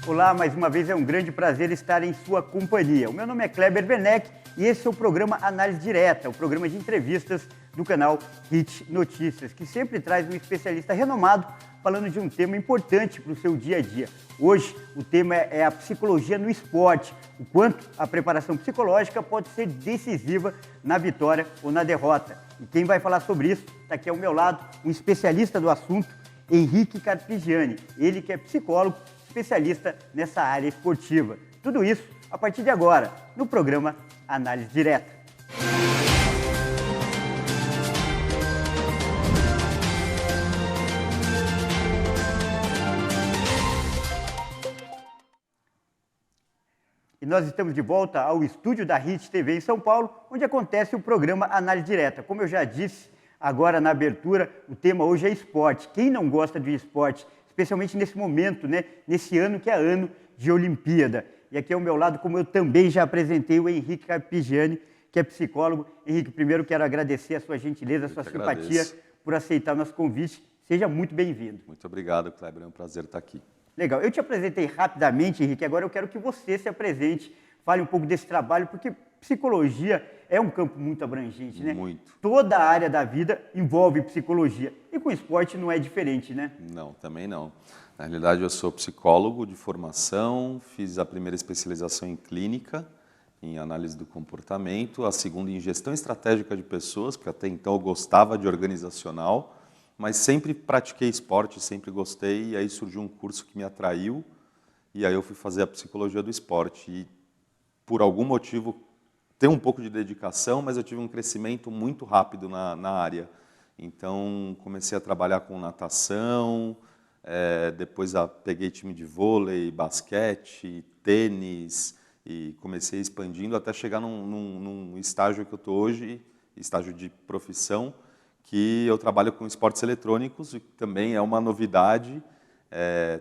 Olá, mais uma vez é um grande prazer estar em sua companhia. O meu nome é Kleber Werneck e esse é o programa Análise Direta, o programa de entrevistas do canal Hit Notícias, que sempre traz um especialista renomado falando de um tema importante para o seu dia a dia. Hoje, o tema é a psicologia no esporte, o quanto a preparação psicológica pode ser decisiva na vitória ou na derrota. E quem vai falar sobre isso está aqui ao meu lado, um especialista do assunto, Henrique Carpigiani, ele que é psicólogo, especialista nessa área esportiva. Tudo isso a partir de agora, no programa Análise Direta. E nós estamos de volta ao estúdio da Hit TV em São Paulo, onde acontece o programa Análise Direta. Como eu já disse agora na abertura, o tema hoje é esporte. Quem não gosta de esporte, especialmente nesse momento, né? Nesse ano que é ano de Olimpíada. E aqui ao meu lado, como eu também já apresentei, o Henrique Carpigiani, que é psicólogo. Henrique, primeiro quero agradecer a sua gentileza, a sua simpatia por aceitar nosso convite. Seja muito bem-vindo. Muito obrigado, Kleber. É um prazer estar aqui. Legal. Eu te apresentei rapidamente, Henrique, agora eu quero que você se apresente, fale um pouco desse trabalho, porque psicologia é um campo muito abrangente, né? Muito. Toda a área da vida envolve psicologia. E com o esporte não é diferente, né? Não, também não. Na realidade, eu sou psicólogo de formação, fiz a primeira especialização em clínica, em análise do comportamento, a segunda em gestão estratégica de pessoas, porque até então eu gostava de organizacional, mas sempre pratiquei esporte, sempre gostei, e aí surgiu um curso que me atraiu, e aí eu fui fazer a psicologia do esporte. E por algum motivo, tem um pouco de dedicação, mas eu tive um crescimento muito rápido na área. Então, comecei a trabalhar com natação, depois peguei time de vôlei, basquete, tênis, e comecei expandindo até chegar num estágio que eu estou hoje, estágio de profissão, que eu trabalho com esportes eletrônicos, e também é uma novidade.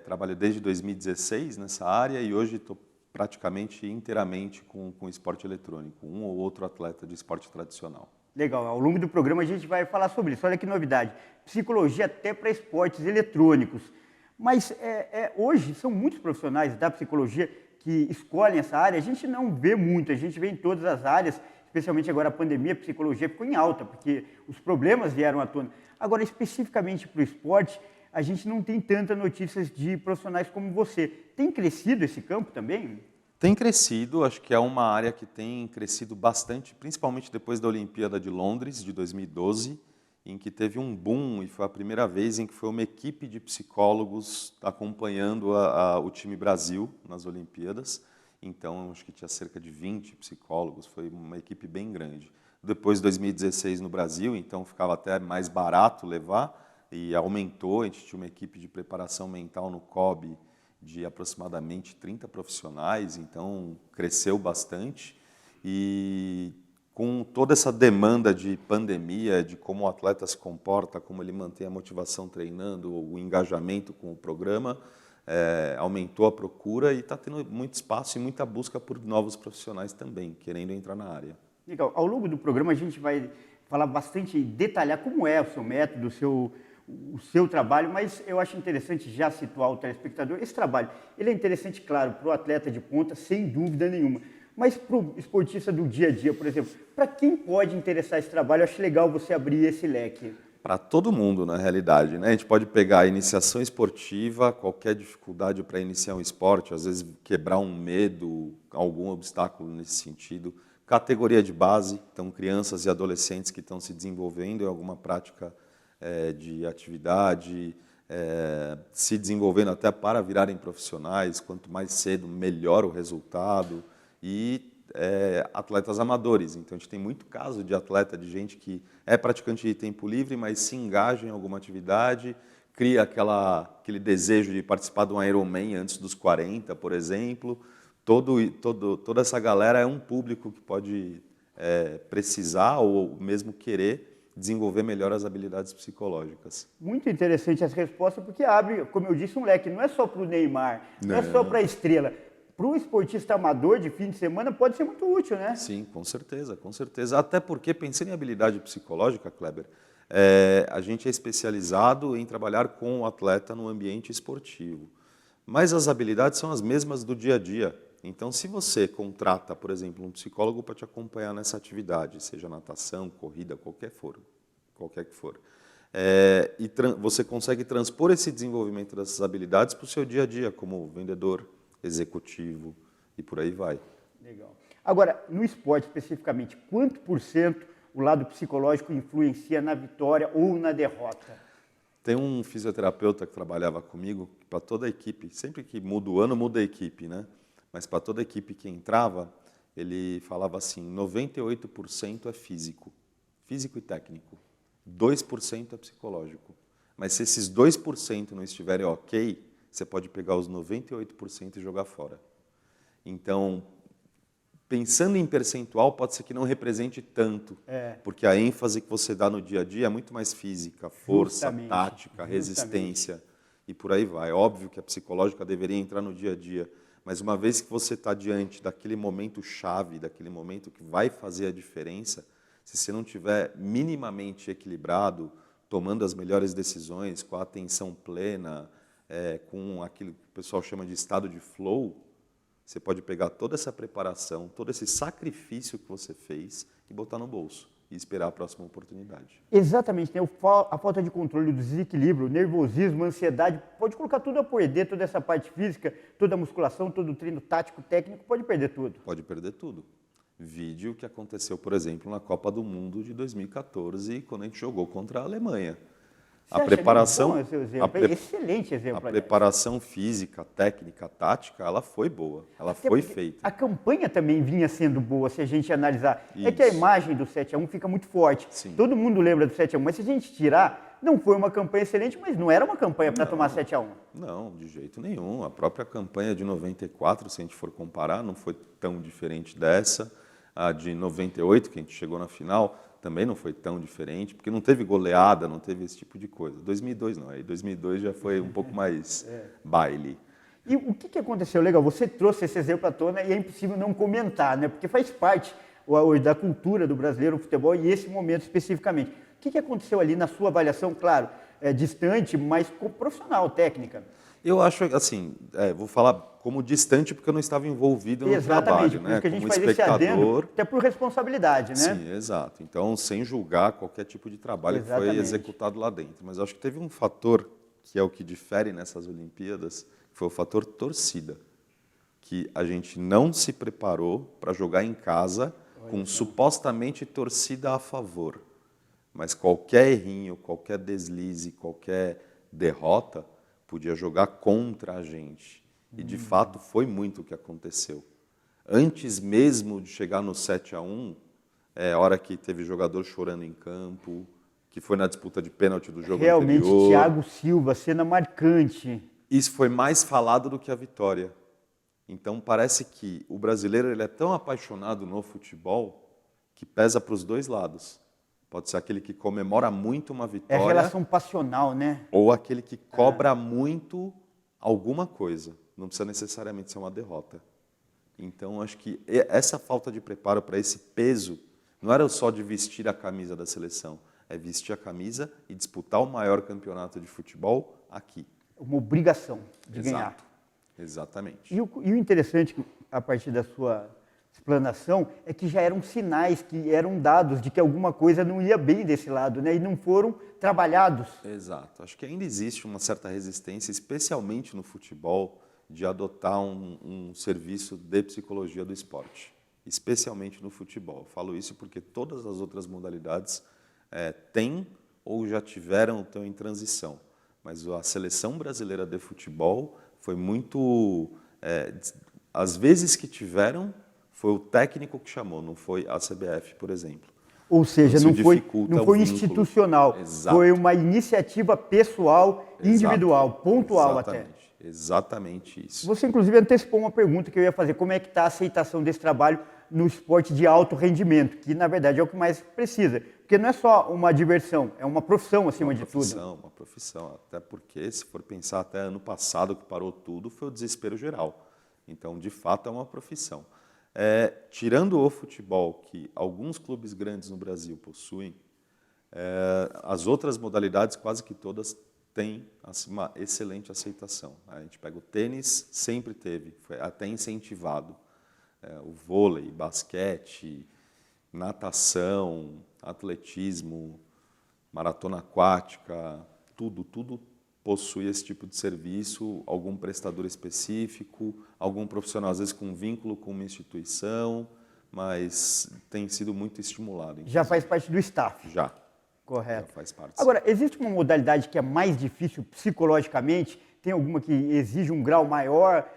Trabalho desde 2016 nessa área e hoje estou praticamente inteiramente com esporte eletrônico, um ou outro atleta de esporte tradicional. Legal, ao longo do programa a gente vai falar sobre isso. Olha que novidade, psicologia até para esportes eletrônicos. Mas hoje são muitos profissionais da psicologia que escolhem essa área, a gente não vê muito, a gente vê em todas as áreas, especialmente agora a pandemia, a psicologia ficou em alta, porque os problemas vieram à tona. Agora, especificamente para o esporte, a gente não tem tantas notícias de profissionais como você. Tem crescido esse campo também? Tem crescido, acho que é uma área que tem crescido bastante, principalmente depois da Olimpíada de Londres, de 2012, em que teve um boom e foi a primeira vez em que foi uma equipe de psicólogos acompanhando o time Brasil nas Olimpíadas. Então, acho que tinha cerca de 20 psicólogos, foi uma equipe bem grande. Depois, 2016 no Brasil, então ficava até mais barato levar e aumentou, a gente tinha uma equipe de preparação mental no COB de aproximadamente 30 profissionais, então cresceu bastante. E com toda essa demanda de pandemia, de como o atleta se comporta, como ele mantém a motivação treinando, o engajamento com o programa, aumentou a procura e está tendo muito espaço e muita busca por novos profissionais também, querendo entrar na área. Legal. Ao longo do programa a gente vai falar bastante, detalhar como é o seu método, o seu trabalho, mas eu acho interessante já situar o telespectador. Esse trabalho, ele é interessante, claro, para o atleta de ponta, sem dúvida nenhuma. Mas para o esportista do dia a dia, por exemplo, para quem pode interessar esse trabalho, eu acho legal você abrir esse leque. Para todo mundo, na realidade, né? A gente pode pegar a iniciação esportiva, qualquer dificuldade para iniciar um esporte, às vezes quebrar um medo, algum obstáculo nesse sentido. Categoria de base, então crianças e adolescentes que estão se desenvolvendo em alguma prática de atividade, se desenvolvendo até para virarem profissionais, quanto mais cedo, melhor o resultado. E atletas amadores, então a gente tem muito caso de atleta, de gente que é praticante de tempo livre, mas se engaja em alguma atividade, cria aquele desejo de participar de um Ironman antes dos 40, por exemplo. Toda essa galera é um público que pode precisar ou mesmo querer desenvolver melhor as habilidades psicológicas. Muito interessante essa resposta, porque abre, como eu disse, um leque. Não é só para o Neymar, não é só para a estrela. Para o esportista amador de fim de semana pode ser muito útil, né? Sim, com certeza, com certeza. Até porque, pensando em habilidade psicológica, Kleber, a gente é especializado em trabalhar com o atleta no ambiente esportivo. Mas as habilidades são as mesmas do dia a dia. Então, se você contrata, por exemplo, um psicólogo para te acompanhar nessa atividade, seja natação, corrida, qualquer que for, você consegue transpor esse desenvolvimento dessas habilidades para o seu dia a dia, como vendedor, executivo e por aí vai. Legal. Agora, no esporte especificamente, quanto por cento o lado psicológico influencia na vitória ou na derrota? Tem um fisioterapeuta que trabalhava comigo, para toda a equipe, sempre que muda o ano, muda a equipe, né? Mas para toda a equipe que entrava, ele falava assim, 98% é físico e técnico, 2% é psicológico. Mas se esses 2% não estiverem ok, você pode pegar os 98% e jogar fora. Então, pensando em percentual, pode ser que não represente tanto, porque a ênfase que você dá no dia a dia é muito mais física, força, tática, resistência e por aí vai. Óbvio que a psicológica deveria entrar no dia a dia, mas uma vez que você está diante daquele momento chave, daquele momento que vai fazer a diferença, se você não tiver minimamente equilibrado, tomando as melhores decisões, com a atenção plena, com aquilo que o pessoal chama de estado de flow, você pode pegar toda essa preparação, todo esse sacrifício que você fez e botar no bolso e esperar a próxima oportunidade. Exatamente, né? A falta de controle, o desequilíbrio, o nervosismo, a ansiedade, pode colocar tudo a perder, toda essa parte física, toda a musculação, todo o treino tático, técnico, pode perder tudo. Pode perder tudo. Vide o que aconteceu, por exemplo, na Copa do Mundo de 2014, quando a gente jogou contra a Alemanha. A preparação, excelente exemplo. A preparação física, técnica, tática, ela foi boa, ela foi feita. A campanha também vinha sendo boa, se a gente analisar. Isso. É que a imagem do 7-1 fica muito forte. Sim. Todo mundo lembra do 7-1, mas se a gente tirar, não foi uma campanha excelente, mas não era uma campanha para tomar 7-1. Não, de jeito nenhum. A própria campanha de 94, se a gente for comparar, não foi tão diferente dessa. A de 98, que a gente chegou na final, também não foi tão diferente, porque não teve goleada, não teve esse tipo de coisa. 2002 não, aí 2002 já foi um pouco mais baile. E o que aconteceu? Legal, você trouxe esse exemplo à tona e é impossível não comentar, né? Porque faz parte hoje da cultura do brasileiro, o futebol, e esse momento especificamente. O que aconteceu ali na sua avaliação, claro, distante, mas profissional, técnica? Eu acho, assim, vou falar como distante porque eu não estava envolvido no trabalho, né? Exatamente, porque a gente como faz espectador, esse adendo, até por responsabilidade, né? Sim, exato. Então, sem julgar qualquer tipo de trabalho que foi executado lá dentro. Mas eu acho que teve um fator que é o que difere nessas Olimpíadas, que foi o fator torcida. Que a gente não se preparou para jogar em casa com supostamente torcida a favor. Mas qualquer errinho, qualquer deslize, qualquer derrota podia jogar contra a gente. E, de fato, foi muito o que aconteceu. Antes mesmo de chegar no 7-1, a hora que teve jogador chorando em campo, que foi na disputa de pênalti do jogo anterior. Realmente, Thiago Silva, cena marcante. Isso foi mais falado do que a vitória. Então, parece que o brasileiro ele é tão apaixonado no futebol que pesa para os dois lados. Pode ser aquele que comemora muito uma vitória. É a relação passional, né? Ou aquele que cobra muito alguma coisa. Não precisa necessariamente ser uma derrota. Então, acho que essa falta de preparo para esse peso não era só de vestir a camisa da seleção, é vestir a camisa e disputar o maior campeonato de futebol aqui. Uma obrigação de ganhar. Exatamente. E o interessante, a partir da sua explanação, é que já eram sinais, que eram dados de que alguma coisa não ia bem desse lado, né? E não foram trabalhados. Exato. Acho que ainda existe uma certa resistência, especialmente no futebol, de adotar um serviço de psicologia do esporte, especialmente no futebol. Eu falo isso porque todas as outras modalidades têm ou já tiveram ou estão em transição. Mas a seleção brasileira de futebol foi muito... as vezes que tiveram, foi o técnico que chamou, não foi a CBF, por exemplo. Ou seja, não foi institucional, Exato. Foi uma iniciativa pessoal, individual, pontual Exatamente. até. Exatamente isso. Você, inclusive, antecipou uma pergunta que eu ia fazer. Como é que está a aceitação desse trabalho no esporte de alto rendimento? Que, na verdade, é o que mais precisa. Porque não é só uma diversão, é uma profissão acima de tudo. Uma profissão. Até porque, se for pensar até ano passado, que parou tudo, foi o desespero geral. Então, de fato, é uma profissão. Tirando o futebol, que alguns clubes grandes no Brasil possuem, as outras modalidades, quase que todas, tem assim, uma excelente aceitação. A gente pega o tênis, sempre teve, foi até incentivado. O vôlei, basquete, natação, atletismo, maratona aquática, tudo possui esse tipo de serviço, algum prestador específico, algum profissional, às vezes com vínculo com uma instituição, mas tem sido muito estimulado. Inclusive. Já faz parte do staff? Já. Correto. Já faz parte. Agora, existe uma modalidade que é mais difícil psicologicamente? Tem alguma que exige um grau maior?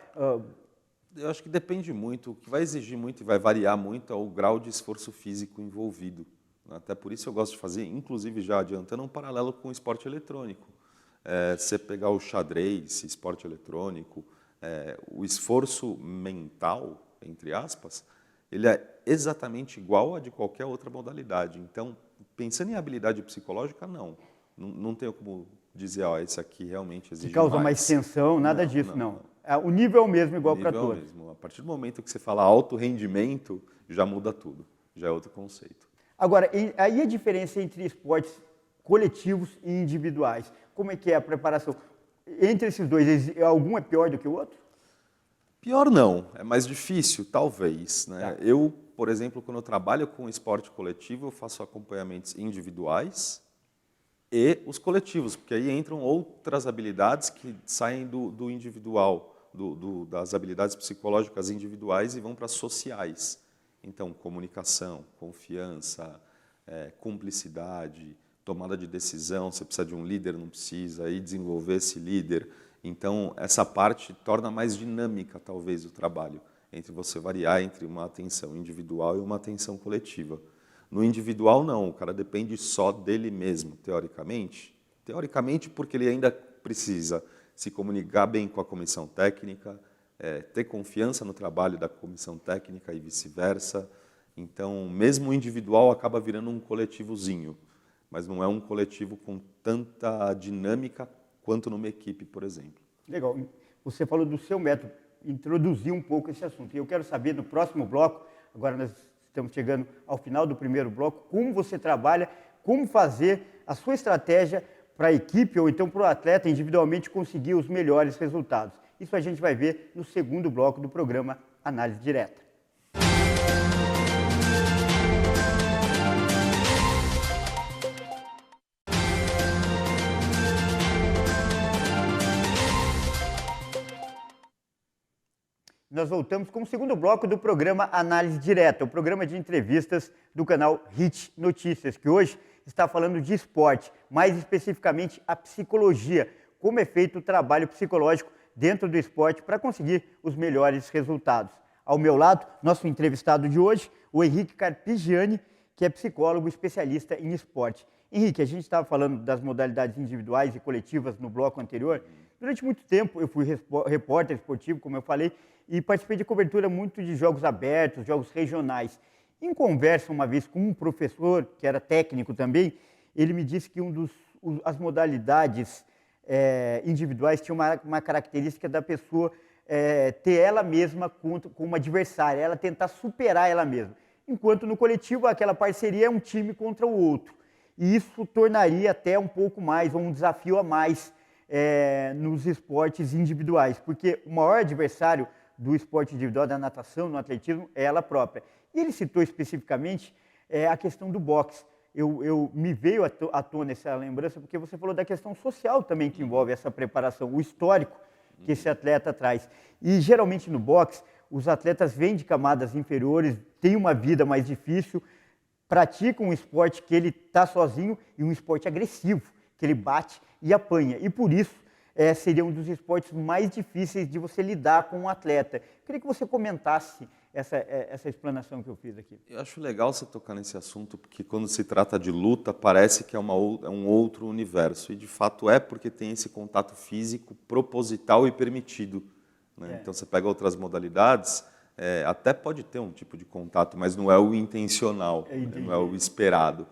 Eu acho que depende muito. O que vai exigir muito e vai variar muito é o grau de esforço físico envolvido. Até por isso eu gosto de fazer, inclusive já adiantando, um paralelo com o esporte eletrônico. Você pegar o xadrez, esporte eletrônico, o esforço mental, entre aspas, ele é exatamente igual a de qualquer outra modalidade. Então, pensando em habilidade psicológica, não tenho como dizer, esse aqui realmente exige que causa mais tensão, nada disso, não. O nível é o mesmo, igual para todos. Mesmo. A partir do momento que você fala alto rendimento, já muda tudo, já é outro conceito. Agora, aí a diferença entre esportes coletivos e individuais, como é que é a preparação? Entre esses dois, algum é pior do que o outro? Pior não, é mais difícil, talvez. Né? Tá. Eu, por exemplo, quando eu trabalho com esporte coletivo, eu faço acompanhamentos individuais e os coletivos, porque aí entram outras habilidades que saem do individual, das habilidades psicológicas individuais e vão para as sociais. Então, comunicação, confiança, cumplicidade, tomada de decisão, você precisa de um líder, não precisa, aí desenvolver esse líder. Então, essa parte torna mais dinâmica, talvez, o trabalho, entre você variar entre uma atenção individual e uma atenção coletiva. No individual, não, o cara depende só dele mesmo, teoricamente. Teoricamente, porque ele ainda precisa se comunicar bem com a comissão técnica, ter confiança no trabalho da comissão técnica e vice-versa. Então, mesmo o individual acaba virando um coletivozinho, mas não é um coletivo com tanta dinâmica quanto numa equipe, por exemplo. Legal. Você falou do seu método, introduziu um pouco esse assunto. E eu quero saber, no próximo bloco, agora nós estamos chegando ao final do primeiro bloco, como você trabalha, como fazer a sua estratégia para a equipe ou então para o atleta individualmente conseguir os melhores resultados. Isso a gente vai ver no segundo bloco do programa Análise Direta. Nós voltamos com o segundo bloco do programa Análise Direta, o programa de entrevistas do canal HIT Notícias, que hoje está falando de esporte, mais especificamente a psicologia, como é feito o trabalho psicológico dentro do esporte para conseguir os melhores resultados. Ao meu lado, nosso entrevistado de hoje, o Henrique Carpigiani, que é psicólogo especialista em esporte. Henrique, a gente estava falando das modalidades individuais e coletivas no bloco anterior. Durante muito tempo eu fui repórter esportivo, como eu falei, e participei de cobertura muito de jogos abertos, jogos regionais. Em conversa uma vez com um professor, que era técnico também, ele me disse que as modalidades individuais tinham uma característica da pessoa ter ela mesma com uma adversária, ela tentar superar ela mesma. Enquanto no coletivo aquela parceria é um time contra o outro. E isso tornaria até um pouco mais, ou um desafio a mais nos esportes individuais, porque o maior adversário do esporte individual, da natação, no atletismo, é ela própria. E ele citou especificamente a questão do boxe. Me veio à tona essa lembrança, porque você falou da questão social também que envolve essa preparação, o histórico que esse atleta traz. E geralmente no boxe, os atletas vêm de camadas inferiores, têm uma vida mais difícil, praticam um esporte que ele está sozinho e um esporte agressivo, que ele bate e apanha. E por isso seria um dos esportes mais difíceis de você lidar com um atleta. Queria que você comentasse essa explanação que eu fiz aqui. Eu acho legal você tocar nesse assunto, porque quando se trata de luta, parece que é um outro universo. E de fato porque tem esse contato físico proposital e permitido. Né? Então você pega outras modalidades, até pode ter um tipo de contato, mas não é o intencional, não é o esperado.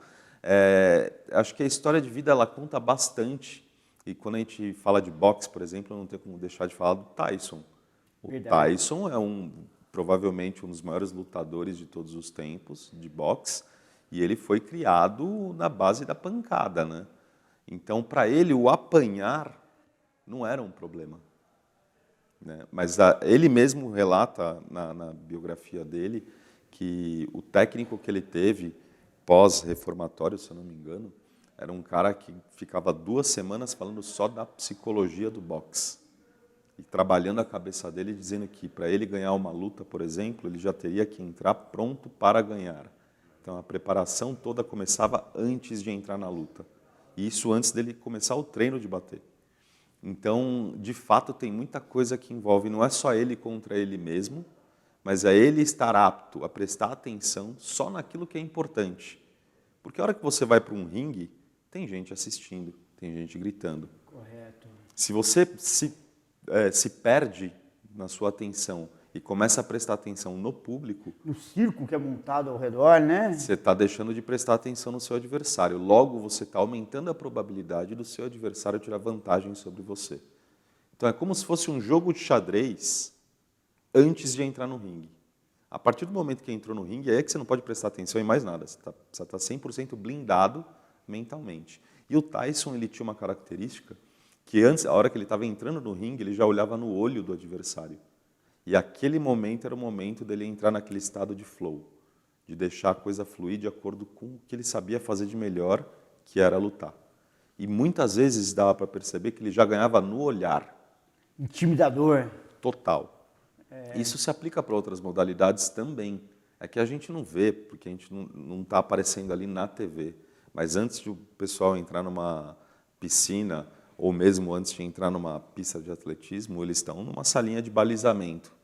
Acho que a história de vida ela conta bastante. E quando a gente fala de boxe, por exemplo, eu não tenho como deixar de falar do Tyson. O Tyson é provavelmente um dos maiores lutadores de todos os tempos de boxe, e ele foi criado na base da pancada, né? Então, para ele, o apanhar não era um problema, né? Mas ele mesmo relata na biografia dele que o técnico que ele teve pós-reformatório, se eu não me engano, era um cara que ficava 2 semanas falando só da psicologia do boxe e trabalhando a cabeça dele, dizendo que para ele ganhar uma luta, por exemplo, ele já teria que entrar pronto para ganhar. Então a preparação toda começava antes de entrar na luta. E isso antes dele começar o treino de bater. Então, de fato, tem muita coisa que envolve, não é só ele contra ele mesmo, mas é ele estar apto a prestar atenção só naquilo que é importante. Porque a hora que você vai para um ringue, tem gente assistindo, tem gente gritando. Correto. Se você se perde na sua atenção e começa a prestar atenção no público, No circo que é montado ao redor, né? você está deixando de prestar atenção no seu adversário. Logo, você está aumentando a probabilidade do seu adversário tirar vantagem sobre você. Então, é como se fosse um jogo de xadrez antes de entrar no ringue. A partir do momento que entrou no ringue, é que você não pode prestar atenção em mais nada. Você está 100% blindado mentalmente. E o Tyson, ele tinha uma característica que antes, a hora que ele estava entrando no ringue, ele já olhava no olho do adversário. E aquele momento era o momento dele entrar naquele estado de flow, de deixar a coisa fluir de acordo com o que ele sabia fazer de melhor, que era lutar. E muitas vezes dava para perceber que ele já ganhava no olhar. Intimidador. Total. Isso se aplica para outras modalidades também. É que a gente não vê, porque a gente não está aparecendo ali na TV. Mas antes de o pessoal entrar numa piscina, ou mesmo antes de entrar numa pista de atletismo, eles estão numa salinha de balizamento.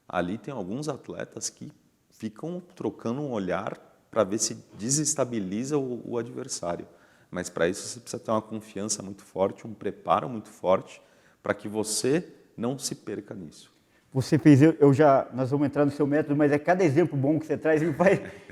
Ali tem alguns atletas que ficam trocando um olhar para ver se desestabiliza o adversário. Mas para isso você precisa ter uma confiança muito forte, um preparo muito forte, para que você não se perca nisso. Você fez, nós vamos entrar no seu método, mas é cada exemplo bom que você traz,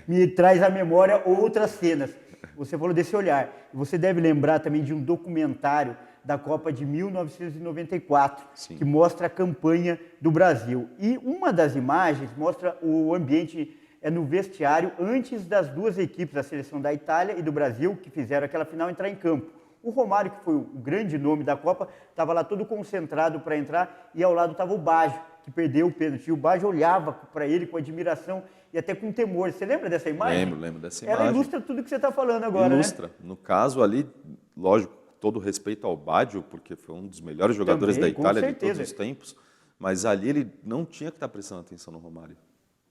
me traz à memória outras cenas. Você falou desse olhar. Você deve lembrar também de um documentário da Copa de 1994, Sim. que mostra a campanha do Brasil. E uma das imagens mostra o ambiente no vestiário antes das duas equipes, da seleção da Itália e do Brasil, que fizeram aquela final, entrar em campo. O Romário, que foi o grande nome da Copa, estava lá todo concentrado para entrar e ao lado estava o Baggio, que perdeu o pênalti. E o Baggio olhava para ele com admiração e até com temor. Você lembra dessa imagem? Lembro dessa imagem. Ela ilustra tudo que você está falando agora, Ilustra. Né? No caso ali, lógico, todo respeito ao Baggio, porque foi um dos melhores jogadores da Itália de todos os tempos, mas ali ele não tinha que estar prestando atenção no Romário.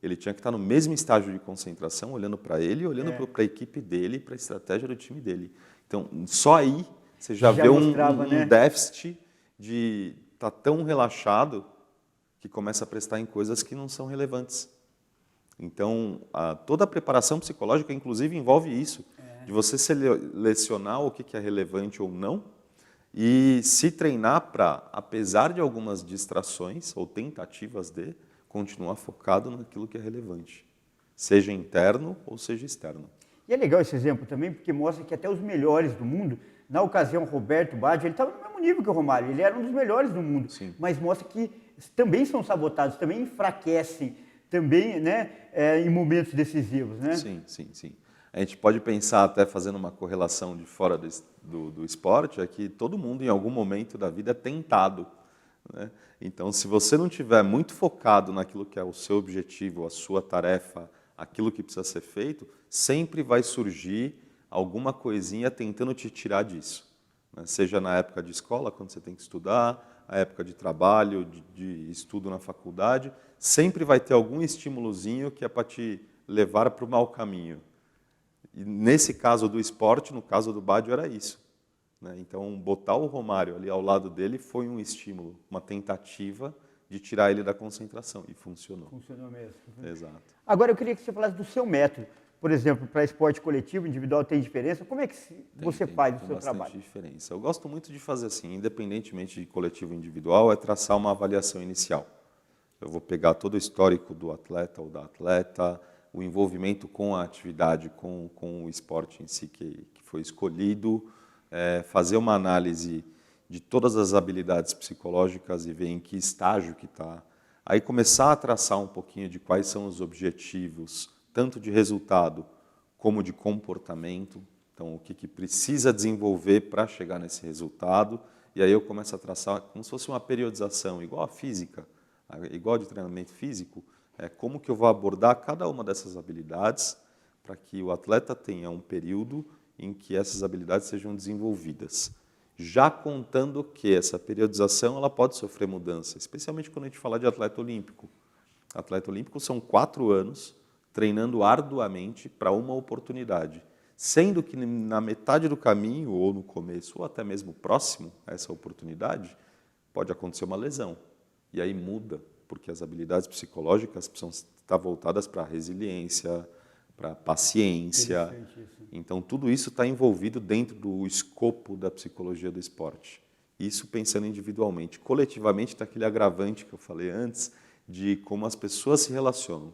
Ele tinha que estar no mesmo estágio de concentração, olhando para ele, olhando para a equipe dele, para a estratégia do time dele. Então, só aí você já vê um déficit de estar tão relaxado que começa a prestar em coisas que não são relevantes. Então, toda a preparação psicológica, inclusive, envolve isso, de você selecionar o que é relevante ou não e se treinar para, apesar de algumas distrações ou tentativas de, continuar focado naquilo que é relevante, seja interno ou seja externo. E é legal esse exemplo também, porque mostra que até os melhores do mundo, na ocasião, Roberto Baggio, ele estava no mesmo nível que o Romário, ele era um dos melhores do mundo, Sim. Mas mostra que também são sabotados, também enfraquecem, também, né, em momentos decisivos, né? Sim. A gente pode pensar, até fazendo uma correlação de fora do esporte, é que todo mundo, em algum momento da vida, é tentado, né? Então, se você não estiver muito focado naquilo que é o seu objetivo, a sua tarefa, aquilo que precisa ser feito, sempre vai surgir alguma coisinha tentando te tirar disso, né? Seja na época de escola, quando você tem que estudar, a época de trabalho, de estudo na faculdade, sempre vai ter algum estímulozinho que é para te levar para o mau caminho. E nesse caso do esporte, no caso do Baggio, era isso, né? Então, botar o Romário ali ao lado dele foi um estímulo, uma tentativa de tirar ele da concentração, e funcionou. Funcionou mesmo. Exato. Agora, eu queria que você falasse do seu método. Por exemplo, para esporte coletivo, individual, tem diferença? Como é que você faz o seu trabalho? Tem bastante diferença. Eu gosto muito de fazer assim, independentemente de coletivo ou individual, é traçar uma avaliação inicial. Eu vou pegar todo o histórico do atleta ou da atleta, o envolvimento com a atividade, com o esporte em si que foi escolhido, fazer uma análise de todas as habilidades psicológicas e ver em que estágio que está. Aí começar a traçar um pouquinho de quais são os objetivos, tanto de resultado como de comportamento. Então, o que precisa desenvolver para chegar nesse resultado? E aí eu começo a traçar como se fosse uma periodização, igual a física, igual de treinamento físico, como que eu vou abordar cada uma dessas habilidades para que o atleta tenha um período em que essas habilidades sejam desenvolvidas. Já contando que essa periodização ela pode sofrer mudança, especialmente quando a gente fala de atleta olímpico. Atleta olímpico são 4 anos treinando arduamente para uma oportunidade, sendo que na metade do caminho, ou no começo, ou até mesmo próximo a essa oportunidade, pode acontecer uma lesão. E aí muda, porque as habilidades psicológicas precisam estar voltadas para a resiliência, para a paciência. Então, tudo isso está envolvido dentro do escopo da psicologia do esporte. Isso pensando individualmente. Coletivamente, está aquele agravante que eu falei antes, de como as pessoas se relacionam.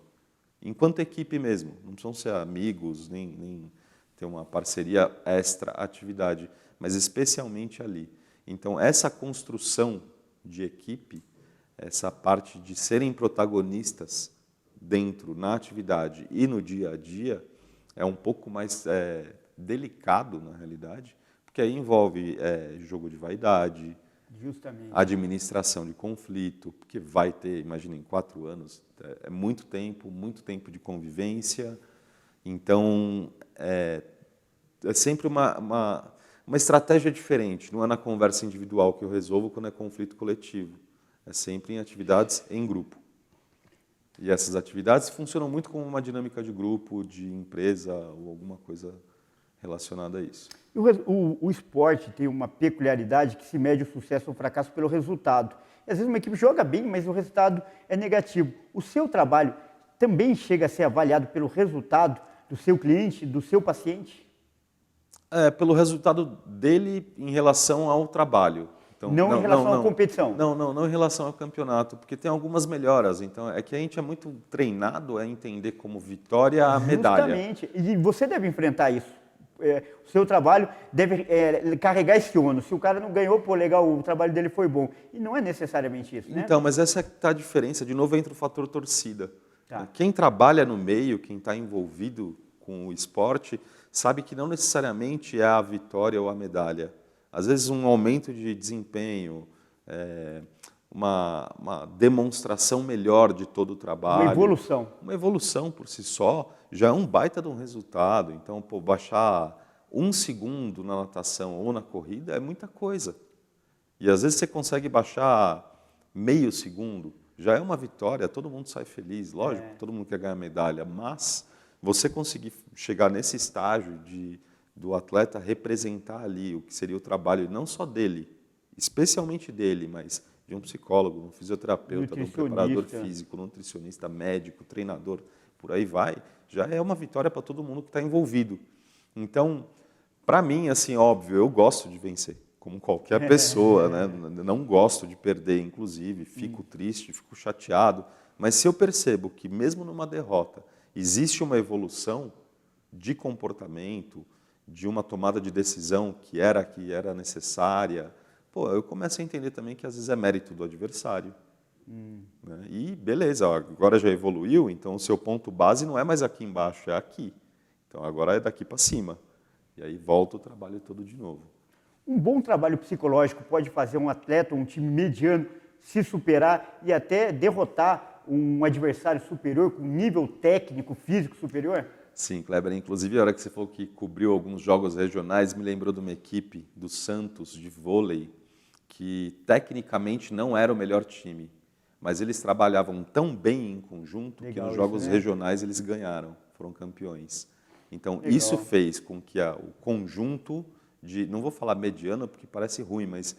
Enquanto equipe mesmo, não precisam ser amigos, nem ter uma parceria extra-atividade, mas especialmente ali. Então, essa construção de equipe, essa parte de serem protagonistas dentro, na atividade e no dia a dia, é um pouco mais delicado, na realidade, porque aí envolve jogo de vaidade, Justamente. administração de conflito, porque vai ter, imagina, em 4 anos, é muito tempo de convivência. Então, é sempre uma estratégia diferente. Não é na conversa individual que eu resolvo quando é conflito coletivo. É sempre em atividades em grupo. E essas atividades funcionam muito como uma dinâmica de grupo, de empresa ou alguma coisa relacionada a isso. O esporte tem uma peculiaridade que se mede o sucesso ou fracasso pelo resultado. E, às vezes uma equipe joga bem, mas o resultado é negativo. O seu trabalho também chega a ser avaliado pelo resultado do seu cliente, do seu paciente? Pelo resultado dele em relação ao trabalho. Então, Não em relação à competição? Não em relação ao campeonato, porque tem algumas melhoras. Então, é que a gente é muito treinado a entender como vitória a medalha. Justamente. E você deve enfrentar isso. O seu trabalho deve carregar esse ônus. Se o cara não ganhou, pô, legal, o trabalho dele foi bom. E não é necessariamente isso, né? Então, mas essa é que está a diferença. De novo, entra o fator torcida. Tá. Quem trabalha no meio, quem está envolvido com o esporte, sabe que não necessariamente é a vitória ou a medalha. Às vezes um aumento de desempenho, uma demonstração melhor de todo o trabalho. Uma evolução. Uma evolução por si só já é um baita de um resultado. Então, baixar 1 segundo na natação ou na corrida é muita coisa. E às vezes você consegue baixar meio segundo, já é uma vitória, todo mundo sai feliz, lógico, todo mundo quer ganhar medalha, mas você conseguir chegar nesse estágio do atleta representar ali o que seria o trabalho, não só dele, especialmente dele, mas de um psicólogo, um fisioterapeuta, de um preparador físico, nutricionista, médico, treinador, por aí vai, já é uma vitória para todo mundo que está envolvido. Então, para mim, assim, óbvio, eu gosto de vencer, como qualquer pessoa, né? Não gosto de perder, inclusive, fico triste, fico chateado, mas se eu percebo que mesmo numa derrota existe uma evolução de comportamento, de uma tomada de decisão que era necessária, eu começo a entender também que às vezes é mérito do adversário. Né? E beleza, agora já evoluiu, então o seu ponto base não é mais aqui embaixo, é aqui. Então agora é daqui para cima. E aí volta o trabalho todo de novo. Um bom trabalho psicológico pode fazer um atleta, um time mediano, se superar e até derrotar um adversário superior, com nível técnico, físico superior? Sim, Kleber. Inclusive, a hora que você falou que cobriu alguns jogos regionais, me lembrou de uma equipe do Santos, de vôlei, que tecnicamente não era o melhor time, mas eles trabalhavam tão bem em conjunto que nos jogos regionais eles ganharam, foram campeões. Então, isso fez com que o conjunto não vou falar mediano porque parece ruim, mas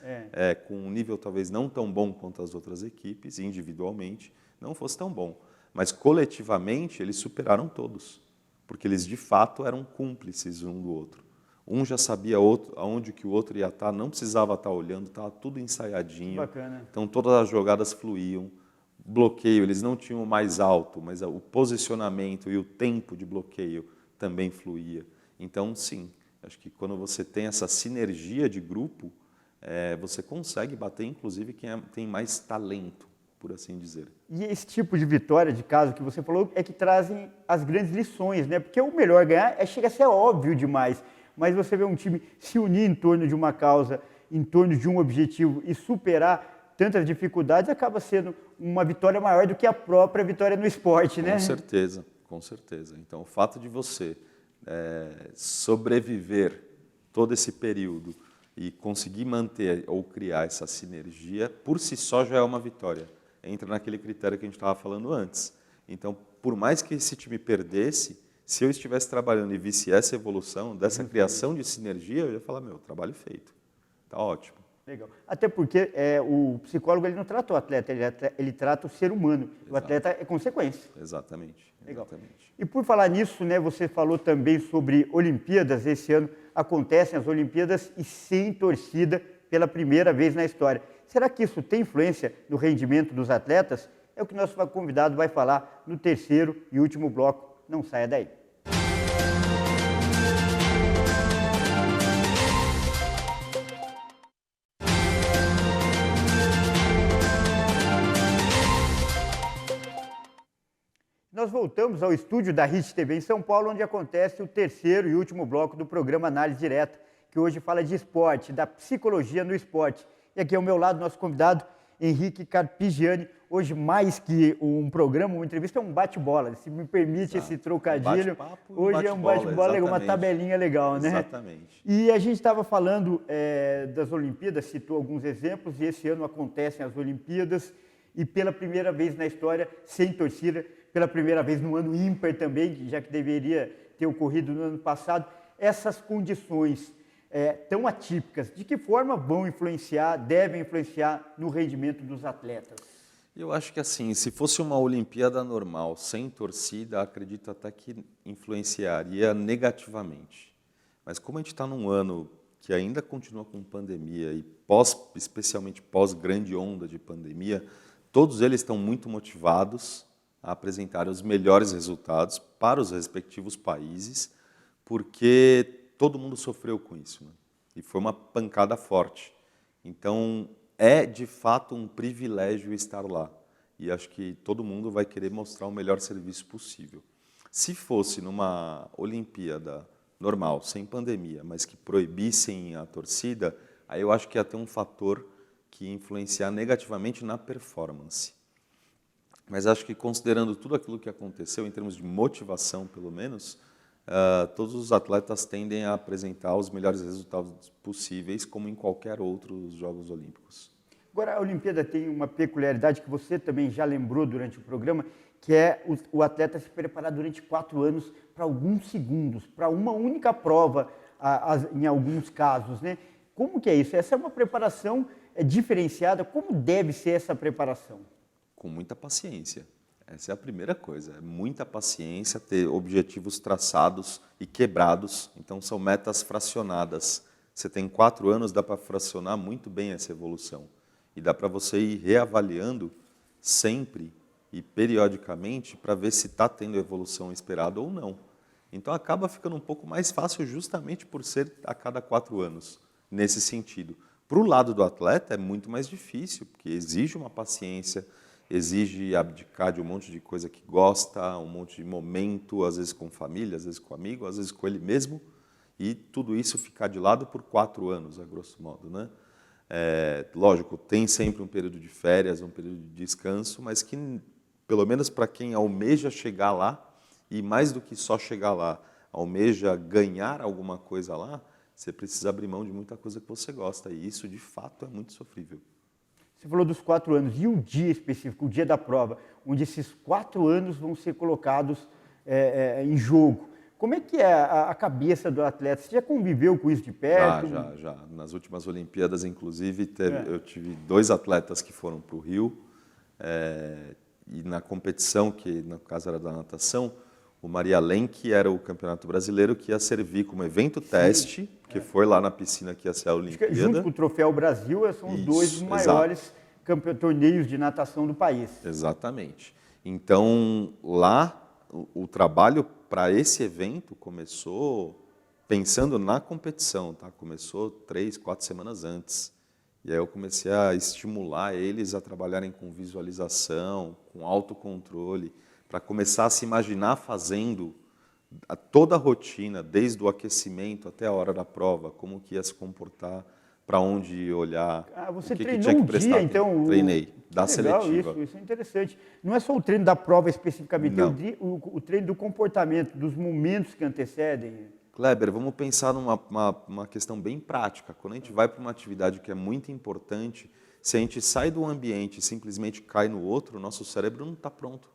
com um nível talvez não tão bom quanto as outras equipes, individualmente, não fosse tão bom. Mas coletivamente eles superaram todos, porque eles de fato eram cúmplices um do outro. Um já sabia aonde que o outro ia estar, não precisava estar olhando, estava tudo ensaiadinho. Bacana. Então todas as jogadas fluíam. Bloqueio, eles não tinham o mais alto, mas o posicionamento e o tempo de bloqueio também fluía. Então, sim, acho que quando você tem essa sinergia de grupo, você consegue bater, inclusive, quem tem mais talento, por assim dizer. E esse tipo de vitória, de caso que você falou, é que trazem as grandes lições, né? Porque o melhor ganhar chega a ser óbvio demais, mas você vê um time se unir em torno de uma causa, em torno de um objetivo e superar tantas dificuldades, acaba sendo uma vitória maior do que a própria vitória no esporte, né? Com certeza, com certeza. Então, o fato de você sobreviver todo esse período e conseguir manter ou criar essa sinergia, por si só já é uma vitória. Entra naquele critério que a gente estava falando antes. Então, por mais que esse time perdesse, se eu estivesse trabalhando e visse essa evolução, dessa criação de sinergia, eu ia falar, meu, trabalho feito. Tá ótimo. Legal. Até porque o psicólogo ele não trata o atleta, ele trata o ser humano. Exato. O atleta é consequência. Exatamente. Legal. Exatamente. E por falar nisso, né, você falou também sobre Olimpíadas. Esse ano acontecem as Olimpíadas e sem torcida pela primeira vez na história. Será que isso tem influência no rendimento dos atletas? É o que nosso convidado vai falar no terceiro e último bloco. Não saia daí. Nós voltamos ao estúdio da HIT TV em São Paulo, onde acontece o terceiro e último bloco do programa Análise Direta, que hoje fala de esporte, da psicologia no esporte. E aqui ao meu lado, nosso convidado, Henrique Carpigiani. Hoje, mais que um programa, uma entrevista, é um bate-bola. Se me permite esse trocadilho, hoje é um bate-bola, uma tabelinha legal, né? Exatamente. E a gente estava falando das Olimpíadas, citou alguns exemplos, e esse ano acontecem as Olimpíadas, e pela primeira vez na história, sem torcida, pela primeira vez no ano ímpar também, já que deveria ter ocorrido no ano passado, essas condições tão atípicas, de que forma vão influenciar, devem influenciar no rendimento dos atletas? Eu acho que assim, se fosse uma Olimpíada normal, sem torcida, acredito até que influenciaria negativamente. Mas como a gente está num ano que ainda continua com pandemia e especialmente pós grande onda de pandemia, todos eles estão muito motivados a apresentar os melhores resultados para os respectivos países, porque todo mundo sofreu com isso, né? E foi uma pancada forte. Então, é de fato um privilégio estar lá. E acho que todo mundo vai querer mostrar o melhor serviço possível. Se fosse numa Olimpíada normal, sem pandemia, mas que proibissem a torcida, aí eu acho que ia ter um fator que ia influenciar negativamente na performance. Mas acho que, considerando tudo aquilo que aconteceu, em termos de motivação, pelo menos, todos os atletas tendem a apresentar os melhores resultados possíveis, como em qualquer outro Jogos Olímpicos. Agora, a Olimpíada tem uma peculiaridade que você também já lembrou durante o programa, que é o atleta se preparar durante 4 anos para alguns segundos, para uma única prova, em alguns casos, né? Como que é isso? Essa é uma preparação diferenciada? Como deve ser essa preparação? Com muita paciência. Essa é a primeira coisa, é muita paciência, ter objetivos traçados e quebrados. Então, são metas fracionadas. Você tem 4 anos, dá para fracionar muito bem essa evolução. E dá para você ir reavaliando sempre e periodicamente para ver se está tendo a evolução esperada ou não. Então, acaba ficando um pouco mais fácil justamente por ser a cada 4 anos, nesse sentido. Para o lado do atleta, é muito mais difícil, porque exige uma paciência, exige abdicar de um monte de coisa que gosta, um monte de momento, às vezes com família, às vezes com amigo, às vezes com ele mesmo, e tudo isso ficar de lado por 4 anos, a grosso modo, né? Lógico, tem sempre um período de férias, um período de descanso, mas que, pelo menos para quem almeja chegar lá, e mais do que só chegar lá, almeja ganhar alguma coisa lá, você precisa abrir mão de muita coisa que você gosta, e isso, de fato, é muito sofrível. Você falou dos 4 anos, e o dia específico, o dia da prova, onde esses 4 anos vão ser colocados em jogo. Como é que é a cabeça do atleta? Você já conviveu com isso de perto? Já. Nas últimas Olimpíadas, inclusive, eu tive 2 atletas que foram para o Rio, e na competição, que no caso era da natação, o Maria Lenk era o campeonato brasileiro que ia servir como evento teste, que foi lá na piscina que ia ser a Olimpíada. Junto com o Troféu Brasil, são os 2 maiores torneios de natação do país. Exatamente. Então, lá, o trabalho para esse evento começou pensando na competição, tá? Começou 3, 4 semanas antes. E aí eu comecei a estimular eles a trabalharem com visualização, com autocontrole, para começar a se imaginar fazendo toda a rotina, desde o aquecimento até a hora da prova, como que ia se comportar, para onde ia olhar, Você o que treinou tinha que um prestar dia, atenção. então? Treinei, da Legal, seletiva. isso é interessante. Não é só o treino da prova especificamente, tem Não. o treino do comportamento, dos momentos que antecedem. Kleber, vamos pensar numa questão bem prática. Quando a gente vai para uma atividade que é muito importante, se a gente sai do ambiente e simplesmente cai no outro, o nosso cérebro não está pronto.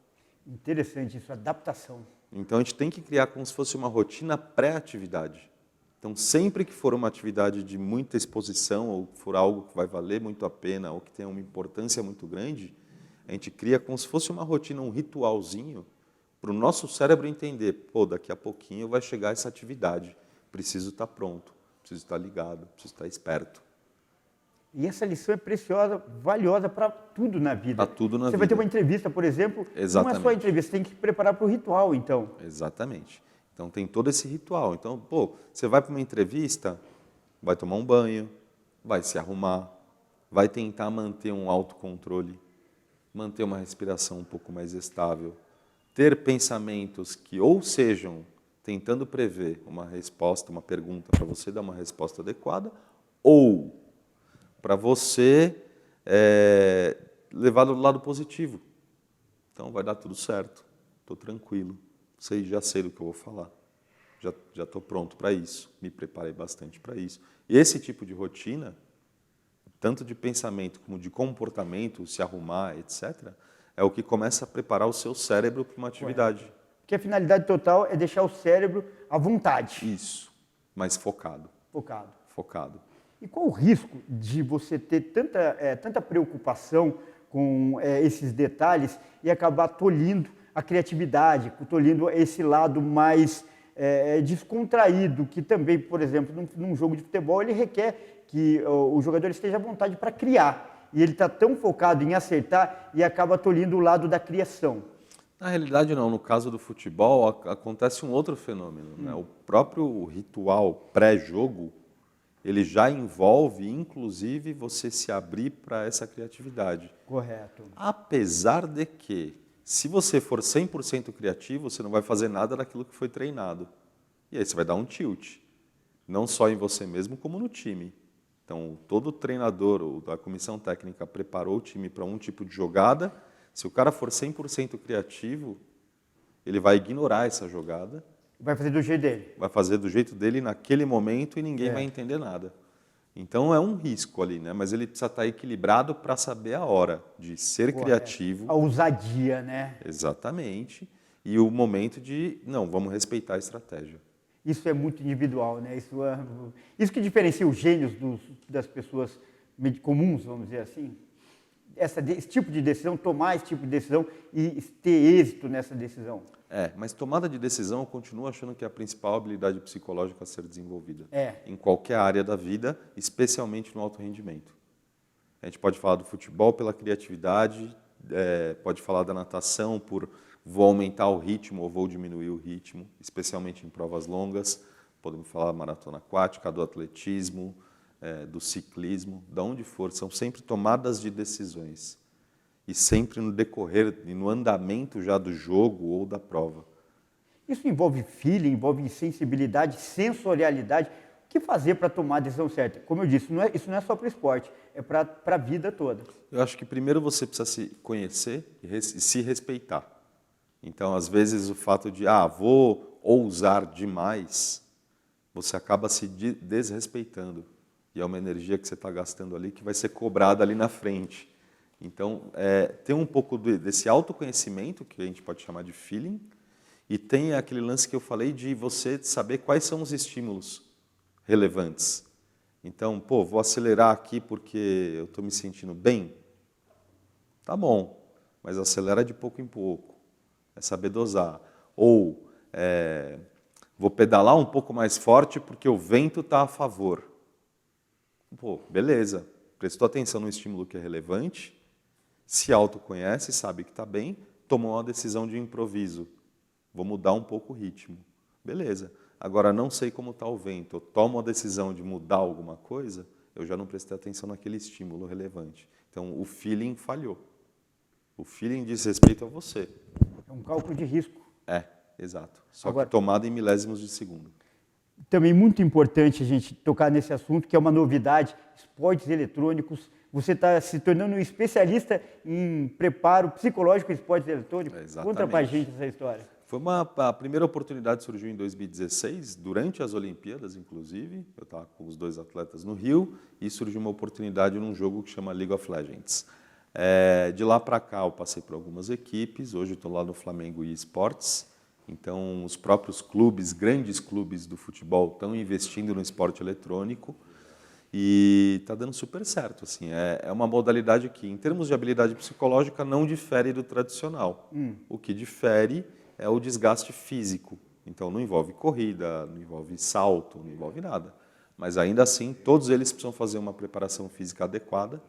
Interessante isso, adaptação. Então a gente tem que criar como se fosse uma rotina pré-atividade. Então sempre que for uma atividade de muita exposição, ou for algo que vai valer muito a pena, ou que tenha uma importância muito grande, a gente cria como se fosse uma rotina, um ritualzinho, para o nosso cérebro entender, pô, daqui a pouquinho vai chegar essa atividade, preciso estar pronto, preciso estar ligado, preciso estar esperto. E essa lição é preciosa, valiosa para tudo na vida. Para tudo na Você vai ter vida. uma entrevista, por exemplo, Exatamente. não é só a entrevista, você tem que se preparar para o ritual, então. Exatamente. Então tem todo esse ritual. Então, pô, você vai para uma entrevista, vai tomar um banho, vai se arrumar, vai tentar manter um autocontrole, manter uma respiração um pouco mais estável, ter pensamentos que ou sejam tentando prever uma resposta, uma pergunta para você dar uma resposta adequada, ou para você levar do lado positivo. Então vai dar tudo certo, estou tranquilo, já sei do que eu vou falar, já estou pronto para isso, me preparei bastante para isso. E esse tipo de rotina, tanto de pensamento como de comportamento, se arrumar, etc., é o que começa a preparar o seu cérebro para uma atividade. Porque a finalidade total é deixar o cérebro à vontade. Isso, mas focado. Focado. Focado. E qual o risco de você ter tanta preocupação com esses detalhes e acabar tolhindo a criatividade, tolhindo esse lado mais descontraído, que também, por exemplo, num jogo de futebol, ele requer que o jogador esteja à vontade para criar. E ele está tão focado em acertar e acaba tolhindo o lado da criação. Na realidade, não. No caso do futebol, acontece um outro fenômeno. Né? O próprio ritual pré-jogo, ele já envolve, inclusive, você se abrir para essa criatividade. Correto. Apesar de que, se você for 100% criativo, você não vai fazer nada daquilo que foi treinado. E aí você vai dar um tilt. Não só em você mesmo, como no time. Então, todo treinador ou da comissão técnica preparou o time para um tipo de jogada. Se o cara for 100% criativo, ele vai ignorar essa jogada. Vai fazer do jeito dele. Vai fazer do jeito dele naquele momento e ninguém vai entender nada. Então é um risco ali, né? Mas ele precisa estar equilibrado para saber a hora de ser criativo. A ousadia, né? Exatamente. E o momento de, não, vamos respeitar a estratégia. Isso é muito individual, né? Isso que diferencia os gênios das pessoas comuns, vamos dizer assim. Esse tipo de decisão, tomar esse tipo de decisão e ter êxito nessa decisão. Mas tomada de decisão eu continuo achando que é a principal habilidade psicológica a ser desenvolvida. Em qualquer área da vida, especialmente no alto rendimento. A gente pode falar do futebol pela criatividade, pode falar da natação por vou aumentar o ritmo ou vou diminuir o ritmo, especialmente em provas longas. Podemos falar da maratona aquática, do atletismo, do ciclismo, de onde for. São sempre tomadas de decisões. E sempre no decorrer e no andamento já do jogo ou da prova. Isso envolve feeling, envolve sensibilidade, sensorialidade. O que fazer para tomar a decisão certa? Como eu disse, isso não é só para o esporte, é para a vida toda. Eu acho que primeiro você precisa se conhecer e se respeitar. Então, às vezes, o fato de, vou ousar demais, você acaba se desrespeitando. E é uma energia que você está gastando ali que vai ser cobrada ali na frente. Então, tem um pouco desse autoconhecimento, que a gente pode chamar de feeling, e tem aquele lance que eu falei de você saber quais são os estímulos relevantes. Então, vou acelerar aqui porque eu estou me sentindo bem? Tá bom, mas acelera de pouco em pouco. É saber dosar. Ou, vou pedalar um pouco mais forte porque o vento está a favor. Beleza. Prestou atenção no estímulo que é relevante, se autoconhece, sabe que está bem, tomou uma decisão de improviso. Vou mudar um pouco o ritmo. Beleza. Agora, não sei como está o vento, eu tomo a decisão de mudar alguma coisa, eu já não prestei atenção naquele estímulo relevante. Então, o feeling falhou. O feeling diz respeito a você. É um cálculo de risco. exato. Só Agora, que tomada em milésimos de segundo. também muito importante a gente tocar nesse assunto, que é uma novidade, esportes eletrônicos. Você está se tornando um especialista em preparo psicológico em esportes eletrônicos. Exatamente. Conta pra gente essa história. A primeira oportunidade surgiu em 2016, durante as Olimpíadas, inclusive. Eu estava com os 2 atletas no Rio e surgiu uma oportunidade num jogo que chama League of Legends. De lá para cá eu passei por algumas equipes, hoje estou lá no Flamengo eSports. Então os próprios clubes, grandes clubes do futebol estão investindo no esporte eletrônico e está dando super certo. Assim, é uma modalidade que, em termos de habilidade psicológica, não difere do tradicional. O que difere é o desgaste físico. Então não envolve corrida, não envolve salto, não envolve nada. Mas ainda assim, todos eles precisam fazer uma preparação física adequada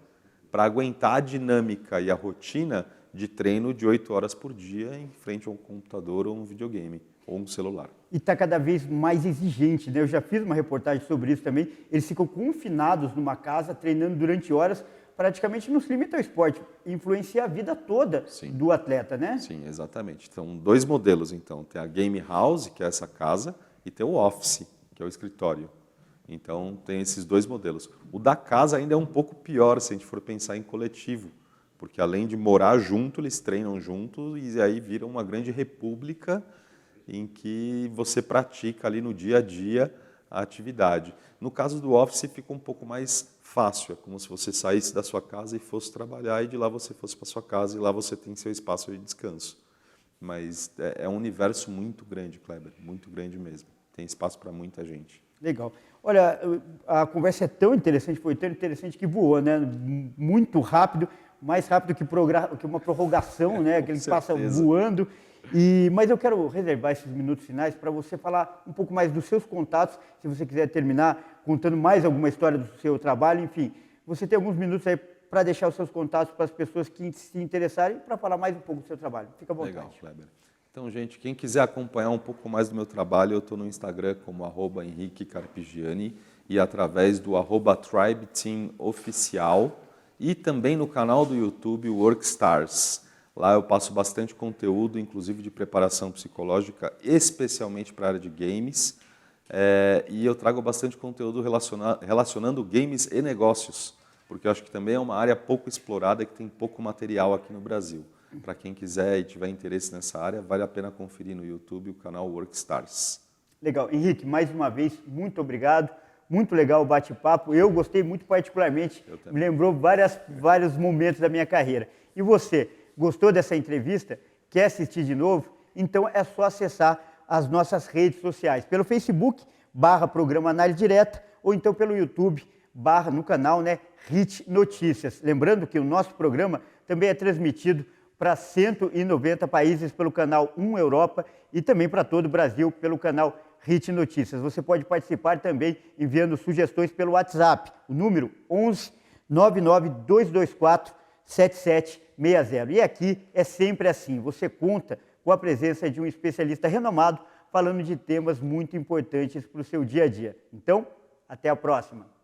para aguentar a dinâmica e a rotina de treino de 8 horas por dia em frente a um computador ou um videogame ou um celular. E está cada vez mais exigente, né? Eu já fiz uma reportagem sobre isso também. Eles ficam confinados numa casa, treinando durante horas, praticamente não se limita ao esporte, influencia a vida toda do atleta, né? Sim, exatamente. Então, 2 modelos, então. Tem a Game House, que é essa casa, e tem o Office, que é o escritório. Então, tem esses 2 modelos. O da casa ainda é um pouco pior, se a gente for pensar em coletivo, porque além de morar junto, eles treinam junto e aí viram uma grande república em que você pratica ali no dia a dia a atividade. No caso do Office, fica um pouco mais fácil, é como se você saísse da sua casa e fosse trabalhar e de lá você fosse para sua casa e lá você tem seu espaço de descanso. Mas é um universo muito grande, Kleber, muito grande mesmo. Tem espaço para muita gente. Legal. Olha, a conversa é tão interessante, foi tão interessante que voou, né? Muito rápido, mais rápido que uma prorrogação, né? Que ele passa voando. Mas eu quero reservar esses minutos finais para você falar um pouco mais dos seus contatos, se você quiser terminar contando mais alguma história do seu trabalho, enfim. Você tem alguns minutos aí para deixar os seus contatos para as pessoas que se interessarem para falar mais um pouco do seu trabalho. Fica à vontade. Legal, Kleber. Então, gente, quem quiser acompanhar um pouco mais do meu trabalho, eu estou no Instagram como @HenriqueCarpigiani e através do @TribeTeamOficial e também no canal do YouTube Workstars. Lá eu passo bastante conteúdo, inclusive de preparação psicológica, especialmente para a área de games. E eu trago bastante conteúdo relacionando games e negócios, porque eu acho que também é uma área pouco explorada e que tem pouco material aqui no Brasil. Para quem quiser e tiver interesse nessa área, vale a pena conferir no YouTube o canal Workstars. Legal. Henrique, mais uma vez, muito obrigado. Muito legal o bate-papo. Eu gostei muito particularmente. Me lembrou vários momentos da minha carreira. E você, gostou dessa entrevista? Quer assistir de novo? Então é só acessar as nossas redes sociais. Pelo Facebook, /Programa Análise Direta, ou então pelo YouTube, no canal, né, HIT Notícias. Lembrando que o nosso programa também é transmitido para 190 países pelo canal 1 Europa e também para todo o Brasil pelo canal HIT Notícias. Você pode participar também enviando sugestões pelo WhatsApp, o número 11 99224 7760. E aqui é sempre assim, você conta com a presença de um especialista renomado falando de temas muito importantes para o seu dia a dia. Então, até a próxima.